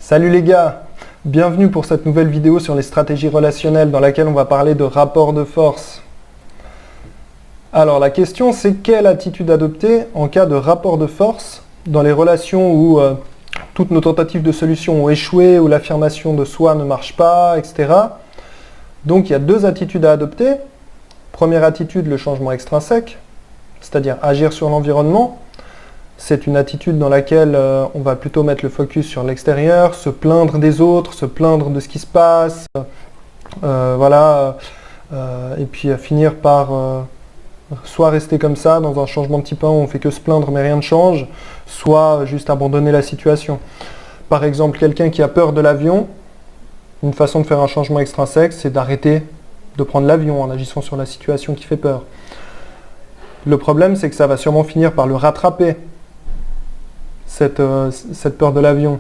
Salut les gars, bienvenue pour cette nouvelle vidéo sur les stratégies relationnelles dans laquelle on va parler de rapport de force. Alors la question c'est quelle attitude adopter en cas de rapport de force dans les relations où toutes nos tentatives de solution ont échoué, où l'affirmation de soi ne marche pas, etc. Donc il y a deux attitudes à adopter. Première attitude, le changement extrinsèque, c'est-à-dire agir sur l'environnement. C'est une attitude dans laquelle on va plutôt mettre le focus sur l'extérieur, se plaindre des autres, se plaindre de ce qui se passe, et puis finir par soit rester comme ça, dans un changement de type 1 où on fait que se plaindre mais rien ne change, soit juste abandonner la situation. Par exemple, quelqu'un qui a peur de l'avion, une façon de faire un changement extrinsèque, c'est d'arrêter de prendre l'avion en agissant sur la situation qui fait peur. Le problème, c'est que ça va sûrement finir par le rattraper. Cette peur de l'avion.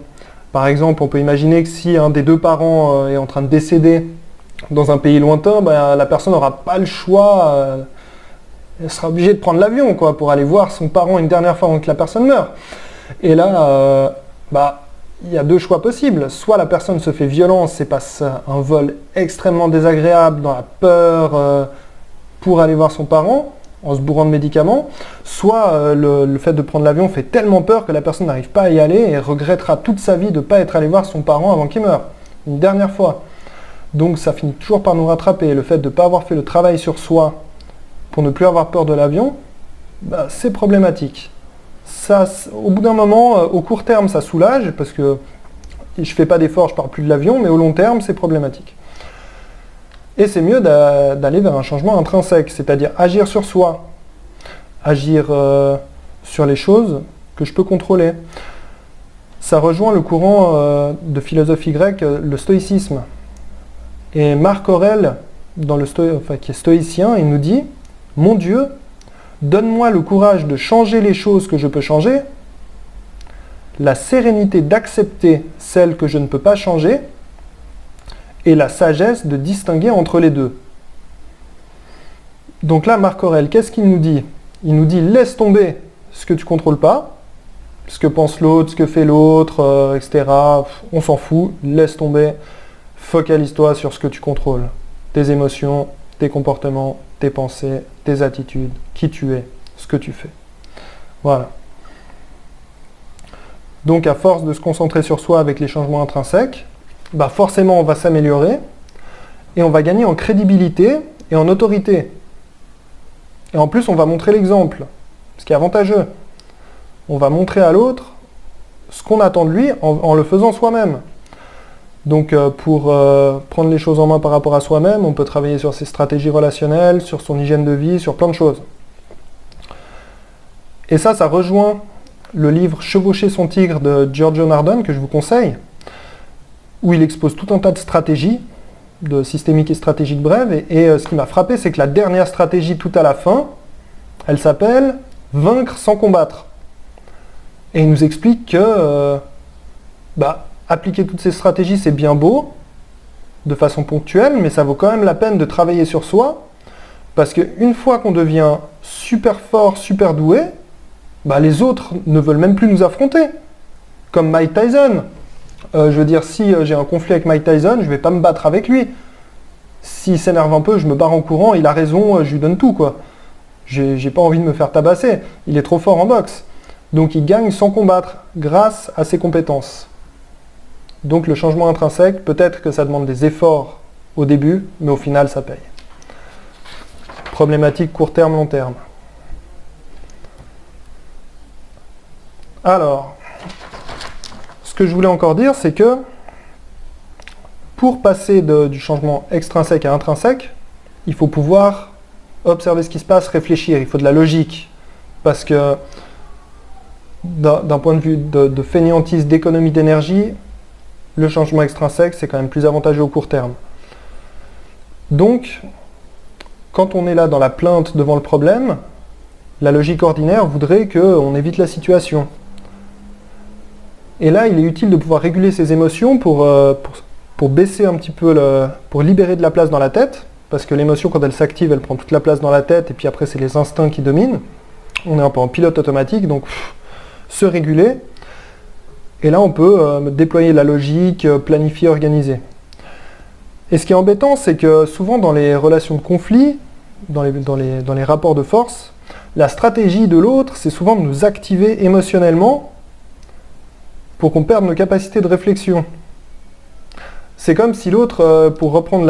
Par exemple, on peut imaginer que si un des deux parents est en train de décéder dans un pays lointain, la personne n'aura pas le choix, elle sera obligée de prendre l'avion pour aller voir son parent une dernière fois avant que la personne meure. Et là, il y a deux choix possibles. Soit la personne se fait violence et passe un vol extrêmement désagréable dans la peur pour aller voir son parent, en se bourrant de médicaments, soit le fait de prendre l'avion fait tellement peur que la personne n'arrive pas à y aller et regrettera toute sa vie de ne pas être allé voir son parent avant qu'il meure, une dernière fois. Donc ça finit toujours par nous rattraper. Le fait de ne pas avoir fait le travail sur soi pour ne plus avoir peur de l'avion, c'est problématique. Ça, au bout d'un moment, au court terme, ça soulage, parce que je ne fais pas d'effort, je ne parle plus de l'avion, mais au long terme, c'est problématique. Et c'est mieux d'aller vers un changement intrinsèque, c'est-à-dire agir sur soi, agir sur les choses que je peux contrôler. Ça rejoint le courant de philosophie grecque, le stoïcisme. Et Marc Aurèle, qui est stoïcien, il nous dit « Mon Dieu, donne-moi le courage de changer les choses que je peux changer, la sérénité d'accepter celles que je ne peux pas changer, et la sagesse de distinguer entre les deux. » Donc là, Marc Aurèle, qu'est-ce qu'il nous dit? Il nous dit, laisse tomber ce que tu ne contrôles pas, ce que pense l'autre, ce que fait l'autre, etc. On s'en fout, laisse tomber, focalise-toi sur ce que tu contrôles. Tes émotions, tes comportements, tes pensées, tes attitudes, qui tu es, ce que tu fais. Voilà. Donc à force de se concentrer sur soi avec les changements intrinsèques, forcément on va s'améliorer et on va gagner en crédibilité et en autorité. Et en plus on va montrer l'exemple, ce qui est avantageux. On va montrer à l'autre ce qu'on attend de lui en le faisant soi-même. Donc pour prendre les choses en main par rapport à soi-même, on peut travailler sur ses stratégies relationnelles, sur son hygiène de vie, sur plein de choses. Et ça rejoint le livre Chevaucher son tigre de Giorgio Nardone, que je vous conseille, où il expose tout un tas de stratégies, de systémique et stratégique brève, et ce qui m'a frappé, c'est que la dernière stratégie tout à la fin, elle s'appelle « Vaincre sans combattre ». Et il nous explique que appliquer toutes ces stratégies, c'est bien beau, de façon ponctuelle, mais ça vaut quand même la peine de travailler sur soi, parce qu'une fois qu'on devient super fort, super doué, les autres ne veulent même plus nous affronter, comme Mike Tyson. Si j'ai un conflit avec Mike Tyson, je ne vais pas me battre avec lui. S'il s'énerve un peu, je me barre en courant, il a raison, je lui donne tout, J'ai pas envie de me faire tabasser, il est trop fort en boxe. Donc il gagne sans combattre, grâce à ses compétences. Donc le changement intrinsèque, peut-être que ça demande des efforts au début, mais au final ça paye. Problématique court terme, long terme. Alors, ce que je voulais encore dire, c'est que pour passer du changement extrinsèque à intrinsèque, il faut pouvoir observer ce qui se passe, réfléchir, il faut de la logique. Parce que d'un point de vue de fainéantise, d'économie d'énergie, le changement extrinsèque, c'est quand même plus avantageux au court terme. Donc, quand on est là dans la plainte devant le problème, la logique ordinaire voudrait qu'on évite la situation. Et là, il est utile de pouvoir réguler ses émotions pour baisser un petit peu, pour libérer de la place dans la tête, parce que l'émotion, quand elle s'active, elle prend toute la place dans la tête, et puis après, c'est les instincts qui dominent. On est un peu en pilote automatique, donc se réguler. Et là, on peut déployer la logique, planifier, organiser. Et ce qui est embêtant, c'est que souvent dans les relations de conflit, dans les rapports de force, la stratégie de l'autre, c'est souvent de nous activer émotionnellement pour qu'on perde nos capacités de réflexion. C'est comme si l'autre, pour reprendre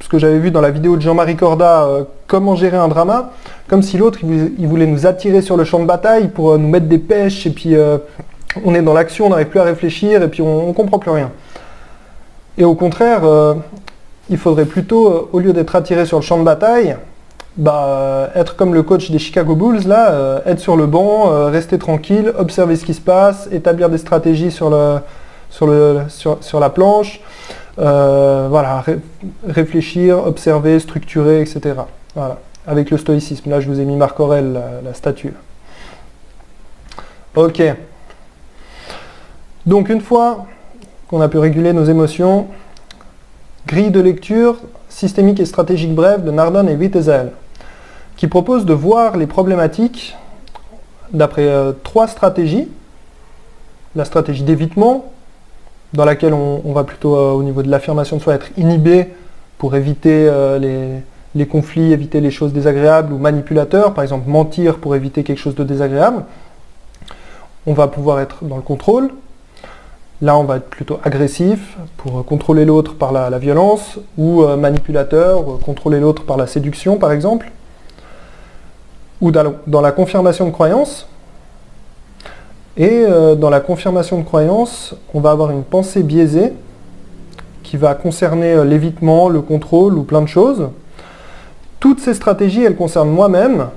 ce que j'avais vu dans la vidéo de Jean-Marie Corda, comment gérer un drama, comme si l'autre, il voulait nous attirer sur le champ de bataille pour nous mettre des pêches, et puis on est dans l'action, on n'arrive plus à réfléchir, et puis on ne comprend plus rien. Et au contraire, il faudrait plutôt, au lieu d'être attiré sur le champ de bataille, être comme le coach des Chicago Bulls, là, être sur le banc, rester tranquille, observer ce qui se passe, établir des stratégies sur la planche, voilà, réfléchir, observer, structurer, etc. Voilà, avec le stoïcisme. Là, je vous ai mis Marc Aurèle, la statue. Ok. Donc, une fois qu'on a pu réguler nos émotions, grille de lecture systémique et stratégique brève de Nardone et Wittezel, qui propose de voir les problématiques d'après 3 stratégies. La stratégie d'évitement, dans laquelle on va plutôt au niveau de l'affirmation de soi être inhibé pour éviter les conflits, éviter les choses désagréables, ou manipulateur, par exemple mentir pour éviter quelque chose de désagréable. On va pouvoir être dans le contrôle. Là, on va être plutôt agressif pour contrôler l'autre par la violence, ou manipulateur, contrôler l'autre par la séduction, par exemple. Ou dans la confirmation de croyance. Et dans la confirmation de croyance, on va avoir une pensée biaisée qui va concerner l'évitement, le contrôle ou plein de choses. Toutes ces stratégies, elles concernent moi-même,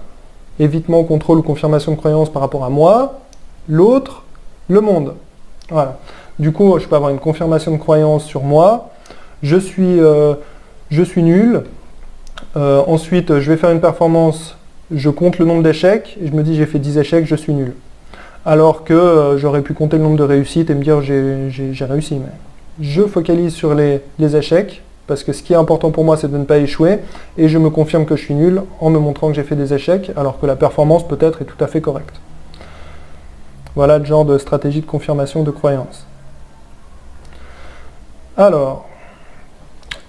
évitement, contrôle ou confirmation de croyance par rapport à moi, l'autre, le monde. Voilà. Du coup, je peux avoir une confirmation de croyance sur moi, je suis nul, ensuite je vais faire une performance, je compte le nombre d'échecs, et je me dis j'ai fait 10 échecs, je suis nul. Alors que j'aurais pu compter le nombre de réussites et me dire j'ai réussi. Mais je focalise sur les échecs, parce que ce qui est important pour moi c'est de ne pas échouer, et je me confirme que je suis nul en me montrant que j'ai fait des échecs, alors que la performance peut-être est tout à fait correcte. Voilà le genre de stratégie de confirmation de croyance. Alors,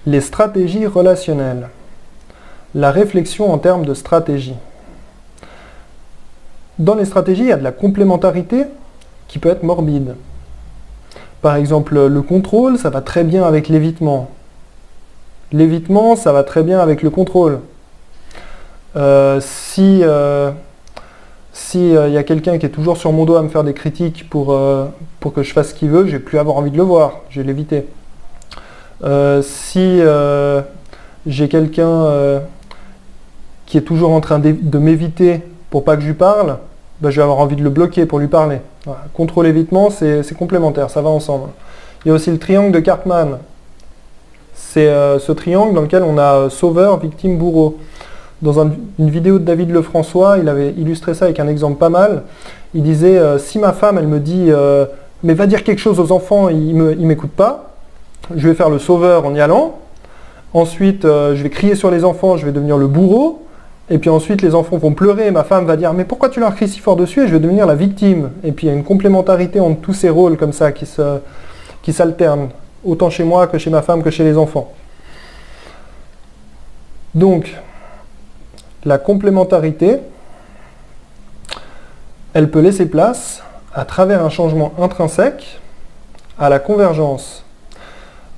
les stratégies relationnelles. La réflexion en termes de stratégie. Dans les stratégies, il y a de la complémentarité qui peut être morbide. Par exemple, le contrôle, ça va très bien avec l'évitement. L'évitement, ça va très bien avec le contrôle. Si y a quelqu'un qui est toujours sur mon dos à me faire des critiques pour que je fasse ce qu'il veut, je vais plus avoir envie de le voir, je vais l'éviter. Si j'ai quelqu'un qui est toujours en train de m'éviter pour pas que je lui parle, je vais avoir envie de le bloquer pour lui parler. Voilà. Contrôle-évitement, c'est complémentaire, ça va ensemble. Il y a aussi le triangle de Cartman. C'est ce triangle dans lequel on a sauveur, victime, bourreau. Dans une vidéo de David Lefrançois, il avait illustré ça avec un exemple pas mal. Il disait, si ma femme, elle me dit « mais va dire quelque chose aux enfants, ils m'écoutent pas », je vais faire le sauveur en y allant. Ensuite, je vais crier sur les enfants, je vais devenir le bourreau. Et puis ensuite, les enfants vont pleurer et ma femme va dire « mais pourquoi tu leur cries si fort dessus ?» et je vais devenir la victime. Et puis il y a une complémentarité entre tous ces rôles comme ça qui s'alternent, autant chez moi que chez ma femme que chez les enfants. Donc, la complémentarité, elle peut laisser place, à travers un changement intrinsèque, à la convergence.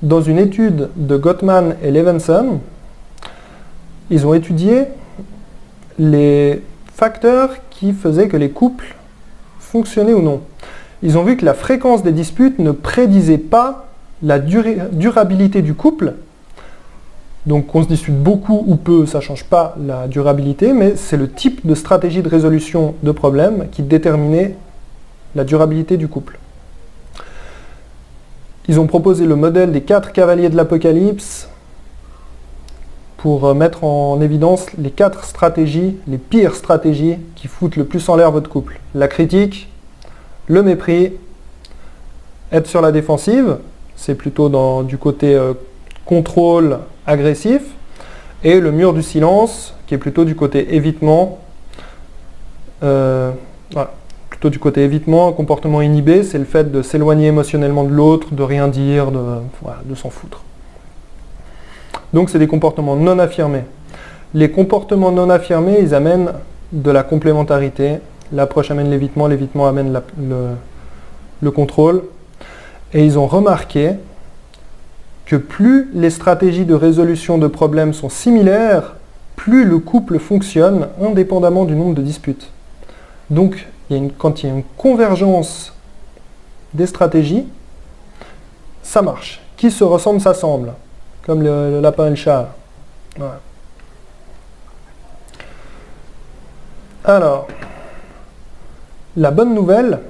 Dans une étude de Gottman et Levenson, ils ont étudié les facteurs qui faisaient que les couples fonctionnaient ou non. Ils ont vu que la fréquence des disputes ne prédisait pas la durabilité du couple. Donc qu'on se dispute beaucoup ou peu, ça ne change pas la durabilité, mais c'est le type de stratégie de résolution de problèmes qui déterminait la durabilité du couple. Ils ont proposé le modèle des 4 cavaliers de l'Apocalypse pour mettre en évidence les 4 stratégies, les pires stratégies qui foutent le plus en l'air votre couple. La critique, le mépris, être sur la défensive, c'est plutôt du côté contrôle agressif, et le mur du silence, qui est plutôt du côté évitement, voilà, plutôt du côté évitement. Un comportement inhibé, c'est le fait de s'éloigner émotionnellement de l'autre, de rien dire, de s'en foutre. Donc c'est des comportements non affirmés. Les comportements non affirmés, ils amènent de la complémentarité. L'approche amène l'évitement, l'évitement amène le contrôle. Et ils ont remarqué que plus les stratégies de résolution de problèmes sont similaires, plus le couple fonctionne indépendamment du nombre de disputes. Donc, quand il y a une convergence des stratégies, ça marche. Qui se ressemble s'assemble, comme le lapin et le chat. Voilà. Alors, la bonne nouvelle,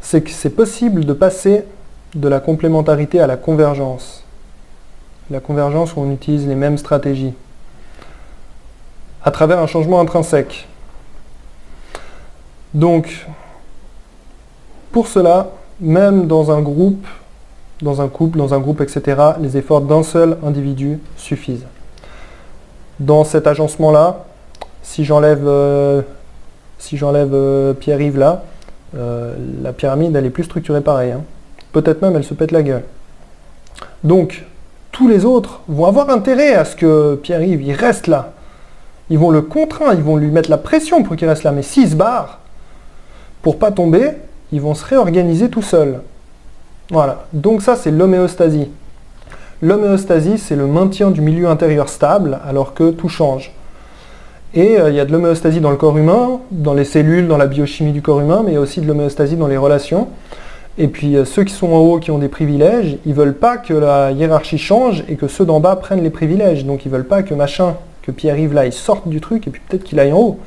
c'est que c'est possible de passer de la complémentarité à la convergence. La convergence où on utilise les mêmes stratégies, à travers un changement intrinsèque. Donc, pour cela, même dans un groupe, dans un couple, dans un groupe, etc., les efforts d'un seul individu suffisent. Dans cet agencement-là, si j'enlève Pierre-Yves là, la pyramide, elle est plus structurée pareil. Hein. Peut-être même, elle se pète la gueule. Donc, tous les autres vont avoir intérêt à ce que Pierre-Yves il reste là. Ils vont le contraindre, ils vont lui mettre la pression pour qu'il reste là. Mais s'il se barre, pour pas tomber, ils vont se réorganiser tout seuls. Voilà. Donc ça, c'est l'homéostasie. L'homéostasie, c'est le maintien du milieu intérieur stable, alors que tout change. Et il y a de l'homéostasie dans le corps humain, dans les cellules, dans la biochimie du corps humain, mais il y a aussi de l'homéostasie dans les relations. Et puis ceux qui sont en haut, qui ont des privilèges, ils veulent pas que la hiérarchie change et que ceux d'en bas prennent les privilèges. Donc ils veulent pas que Pierre-Yves là, il sorte du truc et puis peut-être qu'il aille en haut.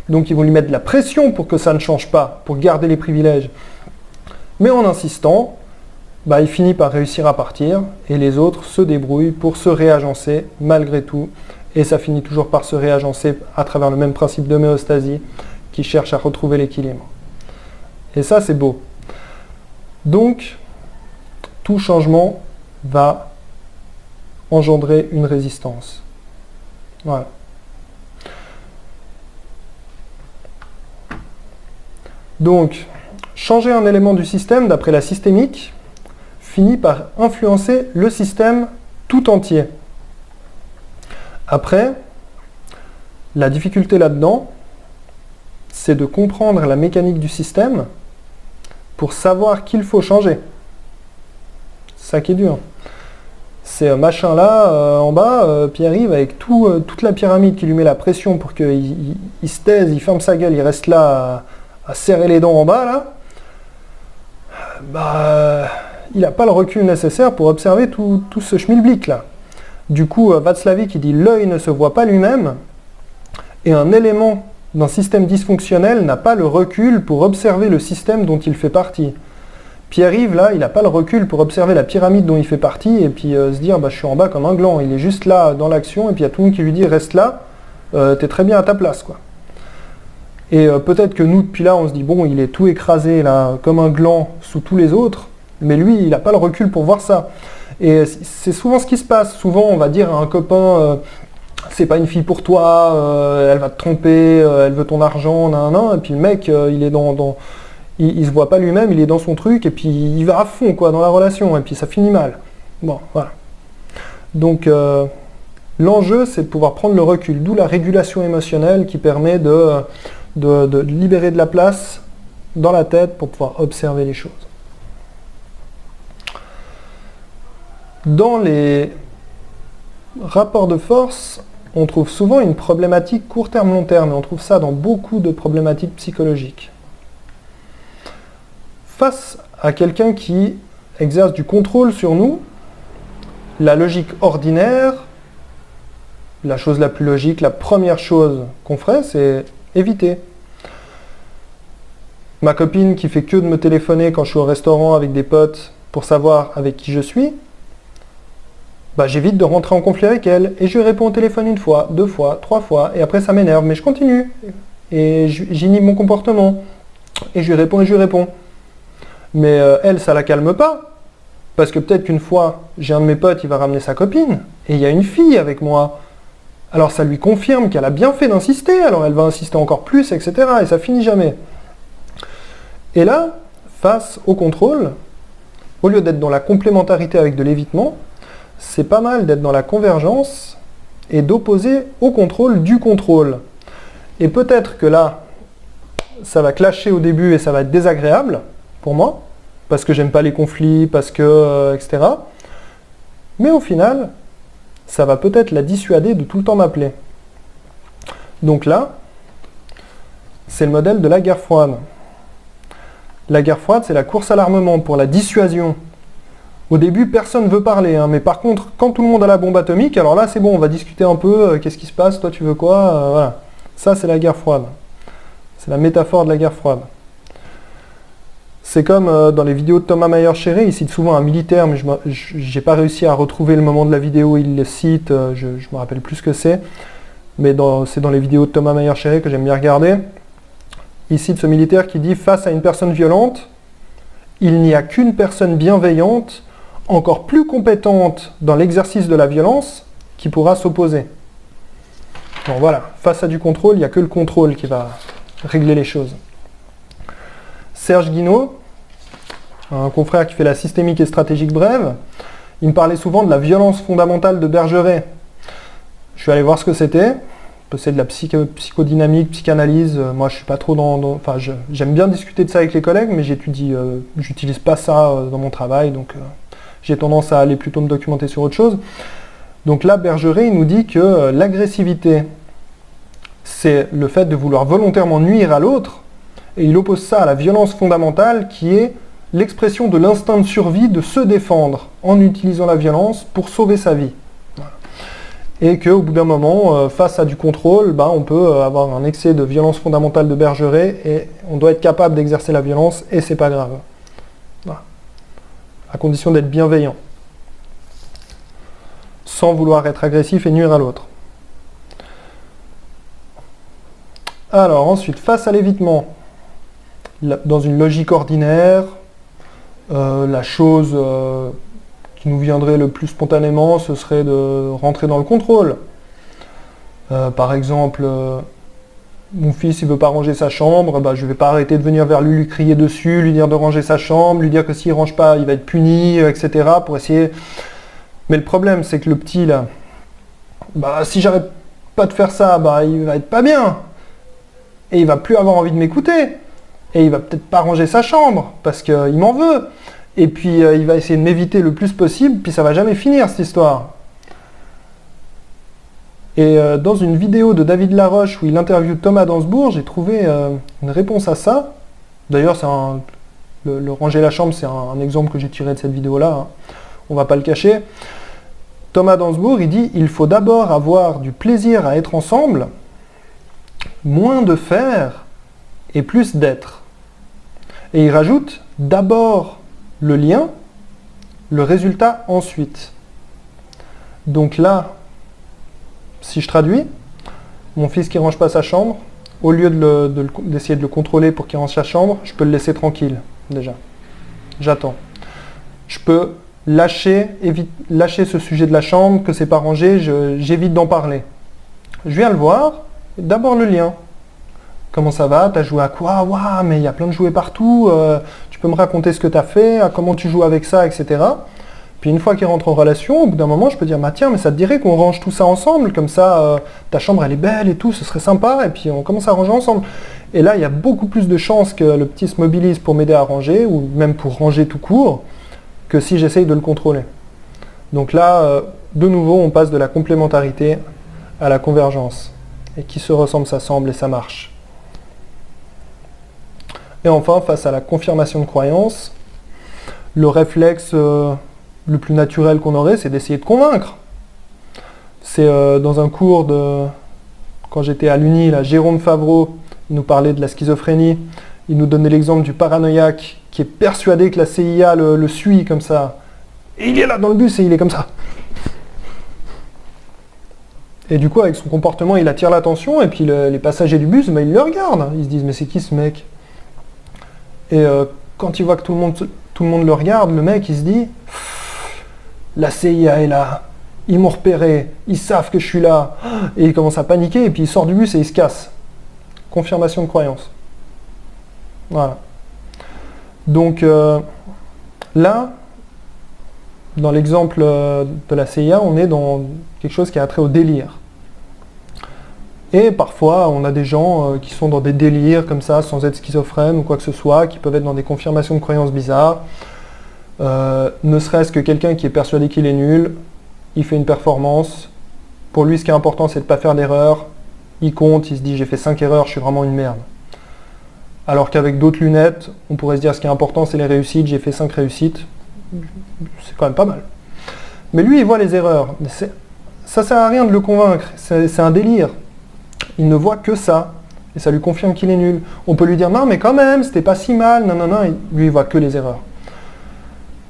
Donc ils vont lui mettre de la pression pour que ça ne change pas, pour garder les privilèges. Mais en insistant, il finit par réussir à partir et les autres se débrouillent pour se réagencer malgré tout. Et ça finit toujours par se réagencer à travers le même principe d'homéostasie qui cherche à retrouver l'équilibre. Et ça, c'est beau. Donc, tout changement va engendrer une résistance. Voilà. Donc, changer un élément du système, d'après la systémique, finit par influencer le système tout entier. Après, la difficulté là-dedans, c'est de comprendre la mécanique du système pour savoir qu'il faut changer. C'est ça qui est dur. C'est machin là, en bas, Pierre-Yves, avec toute la pyramide qui lui met la pression pour qu'il se taise, il ferme sa gueule, il reste là à serrer les dents en bas, là, il n'a pas le recul nécessaire pour observer tout ce schmilblick là. Du coup, Václavic, il dit « l'œil ne se voit pas lui-même » et un élément d'un système dysfonctionnel n'a pas le recul pour observer le système dont il fait partie. Pierre-Yves, là, il n'a pas le recul pour observer la pyramide dont il fait partie et puis se dire « je suis en bas comme un gland ». Il est juste là dans l'action et puis il y a tout le monde qui lui dit « reste là, t'es très bien à ta place ». Quoi. Et peut-être que nous, depuis là, on se dit « bon, il est tout écrasé là, comme un gland sous tous les autres », mais lui, il n'a pas le recul pour voir ça. Et c'est souvent ce qui se passe. Souvent, on va dire à un copain c'est pas une fille pour toi, elle va te tromper, elle veut ton argent, et puis le mec, il est il se voit pas lui-même, il est dans son truc, et puis il va à fond quoi, dans la relation, et puis ça finit mal. Bon, voilà. Donc, l'enjeu, c'est de pouvoir prendre le recul, d'où la régulation émotionnelle qui permet de libérer de la place dans la tête pour pouvoir observer les choses. Dans les rapports de force, on trouve souvent une problématique court terme, long terme, et on trouve ça dans beaucoup de problématiques psychologiques. Face à quelqu'un qui exerce du contrôle sur nous, la logique ordinaire, la chose la plus logique, la première chose qu'on ferait, c'est éviter. Ma copine qui fait que de me téléphoner quand je suis au restaurant avec des potes pour savoir avec qui je suis, j'évite de rentrer en conflit avec elle, et je lui réponds au téléphone 1 fois, 2 fois, 3 fois, et après ça m'énerve, mais je continue, et j'inhibe mon comportement, et je lui réponds. Mais elle, ça la calme pas, parce que peut-être qu'une fois, j'ai un de mes potes, il va ramener sa copine, et il y a une fille avec moi. Alors ça lui confirme qu'elle a bien fait d'insister, alors elle va insister encore plus, etc., et ça finit jamais. Et là, face au contrôle, au lieu d'être dans la complémentarité avec de l'évitement, c'est pas mal d'être dans la convergence et d'opposer au contrôle du contrôle. Et peut-être que là, ça va clasher au début et ça va être désagréable pour moi, parce que j'aime pas les conflits, parce que, etc. Mais au final, ça va peut-être la dissuader de tout le temps m'appeler. Donc là, c'est le modèle de la guerre froide. La guerre froide, c'est la course à l'armement pour la dissuasion. Au début, personne ne veut parler, hein, mais par contre, quand tout le monde a la bombe atomique, alors là, c'est bon, on va discuter un peu, qu'est-ce qui se passe, toi tu veux quoi, voilà. Ça, c'est la guerre froide. C'est la métaphore de la guerre froide. C'est comme dans les vidéos de Thomas Mayer-Scherrer, il cite souvent un militaire, mais je n'ai pas réussi à retrouver le moment de la vidéo où il le cite, je ne me rappelle plus ce que c'est, mais c'est dans les vidéos de Thomas Mayer-Scherrer que j'aime bien regarder. Il cite ce militaire qui dit « Face à une personne violente, il n'y a qu'une personne bienveillante, encore plus compétente dans l'exercice de la violence, qui pourra s'opposer. » Bon voilà, face à du contrôle, il n'y a que le contrôle qui va régler les choses. Serge Guinaud, un confrère qui fait la systémique et stratégique brève, il me parlait souvent de la violence fondamentale de Bergeret. Je suis allé voir ce que c'était. C'est de la psychodynamique, psychanalyse. Moi, je suis pas trop enfin, j'aime bien discuter de ça avec les collègues, mais j'utilise pas ça dans mon travail, donc j'ai tendance à aller plutôt me documenter sur autre chose. Donc là, Bergeret, il nous dit que l'agressivité, c'est le fait de vouloir volontairement nuire à l'autre, et il oppose ça à la violence fondamentale, qui est l'expression de l'instinct de survie de se défendre en utilisant la violence pour sauver sa vie. Et qu'au bout d'un moment, face à du contrôle, on peut avoir un excès de violence fondamentale de Bergeret et on doit être capable d'exercer la violence et c'est pas grave. Voilà. À condition d'être bienveillant. Sans vouloir être agressif et nuire à l'autre. Alors ensuite, face à l'évitement, dans une logique ordinaire, la chose qui nous viendrait le plus spontanément, ce serait de rentrer dans le contrôle. Par exemple, mon fils il veut pas ranger sa chambre, je vais pas arrêter de venir vers lui crier dessus, lui dire de ranger sa chambre, lui dire que s'il range pas, il va être puni, etc. pour essayer. Mais le problème, c'est que le petit là, si j'arrête pas de faire ça, il va être pas bien. Et il va plus avoir envie de m'écouter. Et il va peut-être pas ranger sa chambre, parce qu'il m'en veut. Et puis il va essayer de m'éviter le plus possible, puis ça va jamais finir cette histoire. Et dans une vidéo de David Laroche où il interviewe Thomas Dansbourg, j'ai trouvé une réponse à ça. D'ailleurs, le ranger la chambre, c'est un exemple que j'ai tiré de cette vidéo-là, hein. On va pas le cacher. Thomas Dansbourg, il dit « Il faut d'abord avoir du plaisir à être ensemble, moins de faire et plus d'être. » Et il rajoute « D'abord le lien, le résultat ensuite. » Donc là, si je traduis, mon fils qui ne range pas sa chambre, au lieu d'essayer de le contrôler pour qu'il range sa chambre, je peux le laisser tranquille, déjà. J'attends. Je peux lâcher ce sujet de la chambre, que c'est pas rangé, j'évite d'en parler. Je viens le voir, d'abord le lien. Comment ça va? T'as joué à quoi? Waouh, mais il y a plein de jouets partout, tu peux me raconter ce que tu as fait, comment tu joues avec ça, etc. Puis une fois qu'il rentre en relation, au bout d'un moment, je peux dire, tiens, mais ça te dirait qu'on range tout ça ensemble, comme ça, ta chambre elle est belle et tout, ce serait sympa, et puis on commence à ranger ensemble. Et là, il y a beaucoup plus de chances que le petit se mobilise pour m'aider à ranger, ou même pour ranger tout court, que si j'essaye de le contrôler. Donc là, de nouveau, on passe de la complémentarité à la convergence. Et qui se ressemble s'assemble et ça marche. Et enfin, face à la confirmation de croyance, le réflexe le plus naturel qu'on aurait, c'est d'essayer de convaincre. C'est dans un cours quand j'étais à l'Uni, Jérôme Favreau, il nous parlait de la schizophrénie, il nous donnait l'exemple du paranoïaque qui est persuadé que la CIA le suit comme ça. Et il est là dans le bus et il est comme ça. Et du coup, avec son comportement, il attire l'attention et puis les passagers du bus, ils le regardent. Ils se disent, mais c'est qui ce mec? Et quand il voit que tout le monde le regarde, le mec, il se dit, la CIA est là, ils m'ont repéré, ils savent que je suis là. Et il commence à paniquer et puis il sort du bus et il se casse. Confirmation de croyance. Voilà. Donc là, dans l'exemple de la CIA, on est dans quelque chose qui a trait au délire. Et parfois, on a des gens qui sont dans des délires comme ça, sans être schizophrènes ou quoi que ce soit, qui peuvent être dans des confirmations de croyances bizarres. Ne serait-ce que quelqu'un qui est persuadé qu'il est nul, il fait une performance. Pour lui, ce qui est important, c'est de ne pas faire d'erreur. Il compte, il se dit, j'ai fait 5 erreurs, je suis vraiment une merde. Alors qu'avec d'autres lunettes, on pourrait se dire, ce qui est important, c'est les réussites, j'ai fait 5 réussites. C'est quand même pas mal. Mais lui, il voit les erreurs. Ça sert à rien de le convaincre, c'est un délire. Il ne voit que ça, et ça lui confirme qu'il est nul. On peut lui dire, non mais quand même, c'était pas si mal, non, lui il voit que les erreurs.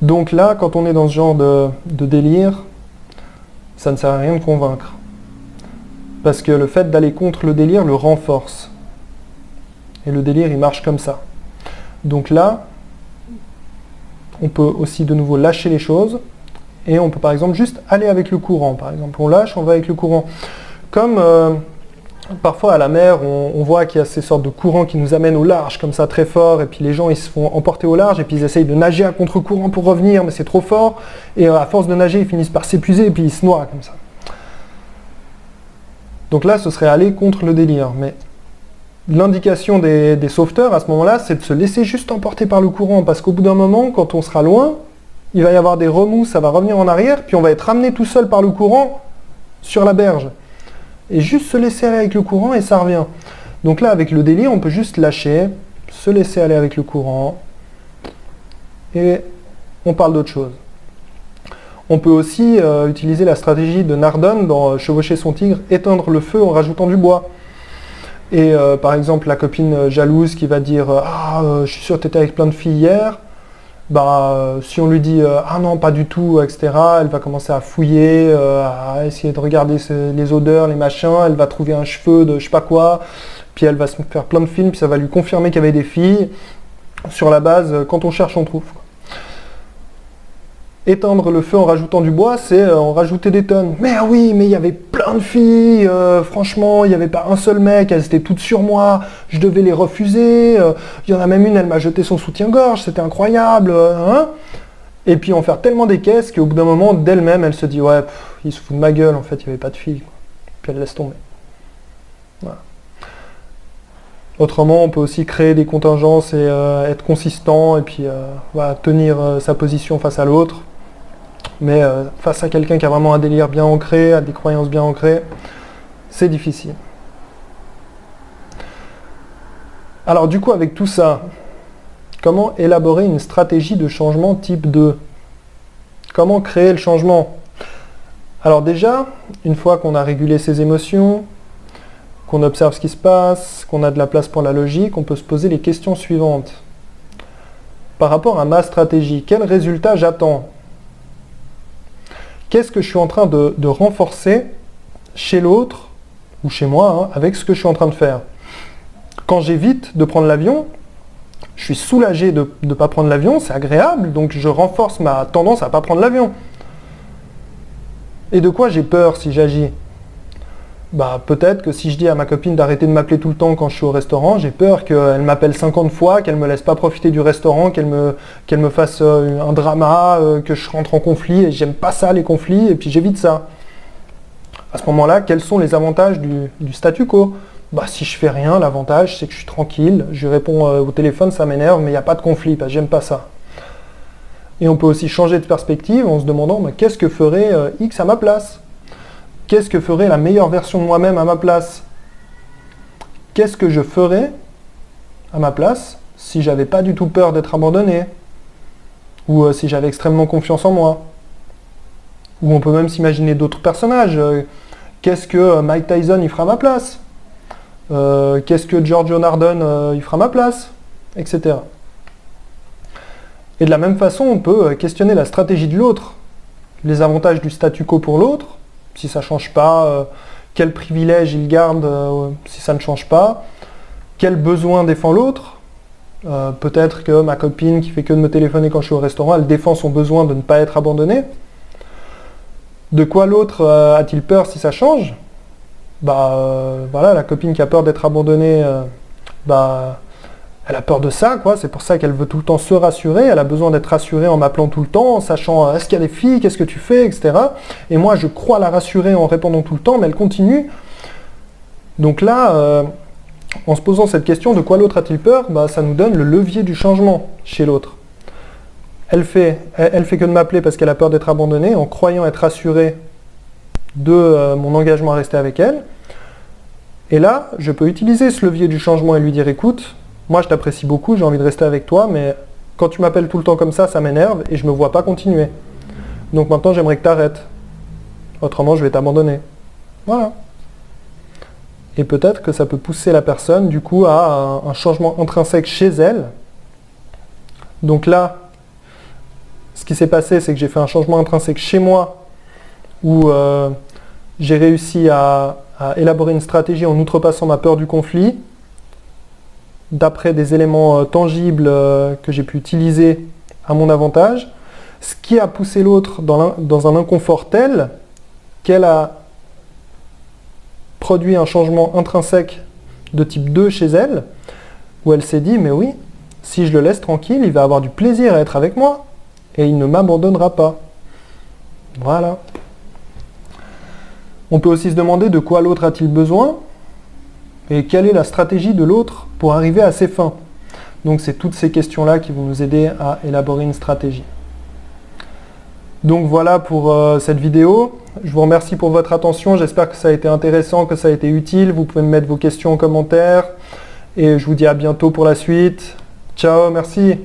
Donc là, quand on est dans ce genre de délire, ça ne sert à rien de convaincre. Parce que le fait d'aller contre le délire le renforce. Et le délire, il marche comme ça. Donc là, on peut aussi de nouveau lâcher les choses, et on peut par exemple juste aller avec le courant. Par exemple, on lâche, on va avec le courant. Comme parfois à la mer, on voit qu'il y a ces sortes de courants qui nous amènent au large, comme ça, très fort, et puis les gens, ils se font emporter au large, et puis ils essayent de nager à contre-courant pour revenir, mais c'est trop fort, et à force de nager, ils finissent par s'épuiser, et puis ils se noient, comme ça. Donc là, ce serait aller contre le délire, mais l'indication des sauveteurs, à ce moment-là, c'est de se laisser juste emporter par le courant, parce qu'au bout d'un moment, quand on sera loin, il va y avoir des remous, ça va revenir en arrière, puis on va être ramené tout seul par le courant sur la berge. Et juste se laisser aller avec le courant et ça revient. Donc là, avec le délire, on peut juste lâcher, se laisser aller avec le courant, et on parle d'autre chose. On peut aussi utiliser la stratégie de Nardone dans Chevaucher son tigre, éteindre le feu en rajoutant du bois. Et par exemple, la copine jalouse qui va dire « Ah, je suis sûr que tu étais avec plein de filles hier », bah, si on lui dit « Ah non, pas du tout », etc., elle va commencer à fouiller, à essayer de regarder les odeurs, les machins, elle va trouver un cheveu de je sais pas quoi, puis elle va se faire plein de films, puis ça va lui confirmer qu'il y avait des filles. Sur la base, quand on cherche, on trouve. Éteindre le feu en rajoutant du bois, c'est en rajouter des tonnes. Mais ah oui, mais il y avait plein de filles, franchement, il n'y avait pas un seul mec, elles étaient toutes sur moi, je devais les refuser, il y en a même une, elle m'a jeté son soutien-gorge, c'était incroyable, hein. Et puis en faire tellement des caisses qu'au bout d'un moment, d'elle-même, elle se dit, ouais, il se fout de ma gueule, en fait, il n'y avait pas de filles. Puis elle laisse tomber. Voilà. Autrement, on peut aussi créer des contingences et être consistant, et puis voilà, tenir sa position face à l'autre. Mais face à quelqu'un qui a vraiment un délire bien ancré, a des croyances bien ancrées, c'est difficile. Alors du coup, avec tout ça, comment élaborer une stratégie de changement type 2 ? Comment créer le changement ? Alors déjà, une fois qu'on a régulé ses émotions, qu'on observe ce qui se passe, qu'on a de la place pour la logique, on peut se poser les questions suivantes. Par rapport à ma stratégie, quel résultat j'attends ? Qu'est-ce que je suis en train de renforcer chez l'autre, ou chez moi, hein, avec ce que je suis en train de faire. Quand j'évite de prendre l'avion, je suis soulagé de ne pas prendre l'avion, c'est agréable, donc je renforce ma tendance à ne pas prendre l'avion. Et de quoi j'ai peur si j'agis ? Bah, peut-être que si je dis à ma copine d'arrêter de m'appeler tout le temps quand je suis au restaurant, j'ai peur qu'elle m'appelle 50 fois, qu'elle ne me laisse pas profiter du restaurant, qu'elle me fasse un drama, que je rentre en conflit, et j'aime pas ça les conflits, et puis j'évite ça. À ce moment-là, quels sont les avantages du statu quo ? Bah, si je fais rien, l'avantage c'est que je suis tranquille, je réponds au téléphone, ça m'énerve, mais il n'y a pas de conflit, parce que j'aime pas ça. Et on peut aussi changer de perspective en se demandant bah, qu'est-ce que ferait X à ma place ? Qu'est-ce que ferait la meilleure version de moi-même à ma place ? Qu'est-ce que je ferais à ma place si j'avais pas du tout peur d'être abandonné ? Ou si j'avais extrêmement confiance en moi ? Ou on peut même s'imaginer d'autres personnages. Qu'est-ce que Mike Tyson il fera à ma place ? Qu'est-ce que Giorgio Nardone il fera à ma place ? Etc. Et de la même façon, on peut questionner la stratégie de l'autre, les avantages du statu quo pour l'autre, si ça ne change pas, quel privilège il garde si ça ne change pas, quel besoin défend l'autre. Peut-être que ma copine qui fait que de me téléphoner quand je suis au restaurant, elle défend son besoin de ne pas être abandonnée. De quoi l'autre a-t-il peur si ça change ? Bah voilà, la copine qui a peur d'être abandonnée, bah Elle a peur de ça, quoi. C'est pour ça qu'elle veut tout le temps se rassurer. Elle a besoin d'être rassurée en m'appelant tout le temps, en sachant est-ce qu'il y a des filles, qu'est-ce que tu fais, etc. Et moi, je crois la rassurer en répondant tout le temps, mais elle continue. Donc là, en se posant cette question, de quoi l'autre a-t-il peur, bah, ça nous donne le levier du changement chez l'autre. Elle fait que de m'appeler parce qu'elle a peur d'être abandonnée, en croyant être rassurée de mon engagement à rester avec elle. Et là, je peux utiliser ce levier du changement et lui dire, écoute, moi je t'apprécie beaucoup, j'ai envie de rester avec toi, mais quand tu m'appelles tout le temps comme ça m'énerve et je ne me vois pas continuer. Donc maintenant j'aimerais que tu arrêtes. Autrement je vais t'abandonner. Voilà. Et peut-être que ça peut pousser la personne du coup à un changement intrinsèque chez elle. Donc là, ce qui s'est passé, c'est que j'ai fait un changement intrinsèque chez moi où j'ai réussi à élaborer une stratégie en outrepassant ma peur du conflit, d'après des éléments tangibles que j'ai pu utiliser à mon avantage, ce qui a poussé l'autre dans un inconfort tel qu'elle a produit un changement intrinsèque de type 2 chez elle, où elle s'est dit, mais oui, si je le laisse tranquille, il va avoir du plaisir à être avec moi, et il ne m'abandonnera pas. Voilà. On peut aussi se demander de quoi l'autre a-t-il besoin, et quelle est la stratégie de l'autre pour arriver à ses fins. Donc c'est toutes ces questions-là qui vont nous aider à élaborer une stratégie. Donc voilà pour cette vidéo. Je vous remercie pour votre attention. J'espère que ça a été intéressant, que ça a été utile. Vous pouvez me mettre vos questions en commentaire. Et je vous dis à bientôt pour la suite. Ciao, merci.